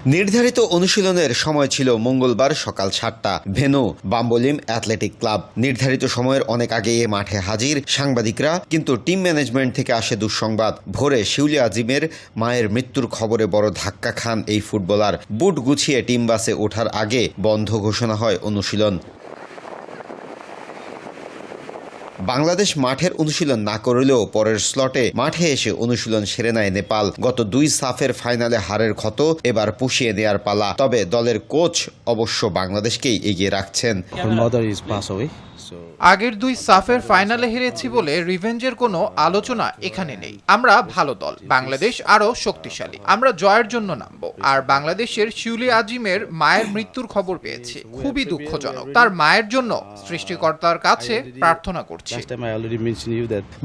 নির্ধারিত অনুশীলনের সময় ছিল মঙ্গলবার সকাল ৭টা। Venue Bambolim Athletic Club. নির্ধারিত সময়ের অনেক আগে এ মাঠে হাজির সাংবাদিকরা, কিন্তু টিম ম্যানেজমেন্ট থেকে আসে দুঃসংবাদ। ভোরে শিউলি আজিমের মায়ের মৃত্যুর খবরে বড় ধাক্কা খান এই ফুটবলার। বুট গুছিয়ে টিম বাসে ওঠার আগে বন্ধ ঘোষণা হয় অনুশীলন। বাংলাদেশ মাঠের অনুশীলন না করলেও পরের স্লটে মাঠে এসে অনুশীলন সেরে নেয় নেপাল। গত ২ সাফের ফাইনালে হারের ক্ষত এবার পুষিয়ে নেয়ার পালা। তবে দলের কোচ অবশ্য বাংলাদেশকেই এগিয়ে রাখছেন। আগের ২ সাফের ফাইনালে হেরেছি বলে রিভেঞ্জের কোনো আলোচনা এখানে নেই। আমরা ভালো দল, বাংলাদেশ আরো শক্তিশালী। আমরা জয়ের জন্য নামবো। আর বাংলাদেশের শিউলি আজিমের মায়ের মৃত্যুর খবর পেয়েছি, খুবই দুঃখজনক। তার মায়ের জন্য সৃষ্টিকর্তার কাছে প্রার্থনা করছি।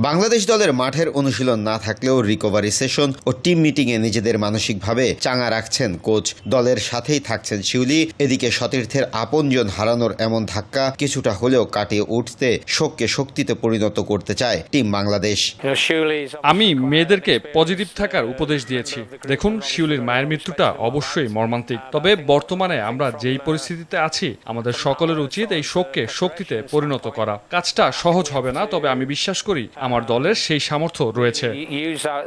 বাংলাদেশ দলের মাঠের অনুশীলন না থাকলেও রিকভারি সেশন ও টিম মিটিংয়ে নিজেদের মানসিকভাবে চাঙা রাখছেন কোচ। দলের সাথেই থাকছেন শিউলি। এদিকে সতীর্থের আপনজন হারানোর এমন ধাক্কা কিছুটা হলেও কাটিয়ে উঠতে শোককে শক্তিতে পরিণত করতে চায় টিম বাংলাদেশ। আমি মেয়েদেরকে পজিটিভ থাকার উপদেশ দিয়েছি। দেখুন, শিউলির মায়ের মৃত্যুটা অবশ্যই মর্মান্তিক, তবে বর্তমানে আমরা যেই পরিস্থিতিতে আছি আমাদের সকলের উচিত এই শোককে শক্তিতে পরিণত করা। কাজটা সহজ হবে না, তবে আমি বিশ্বাস করি আমার দলের সেই সামর্থ্য রয়েছে।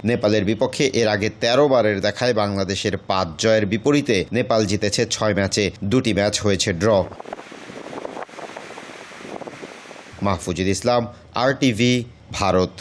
নেপালের বিপক্ষে এর আগে ১৩ বারের দেখায় বাংলাদেশের ৫ জয়ের বিপরীতে নেপাল জিতেছে ৬ ম্যাচে, ২টি ম্যাচ হয়েছে ড্র। মাহফুজুল ইসলাম, RTV, ভারত।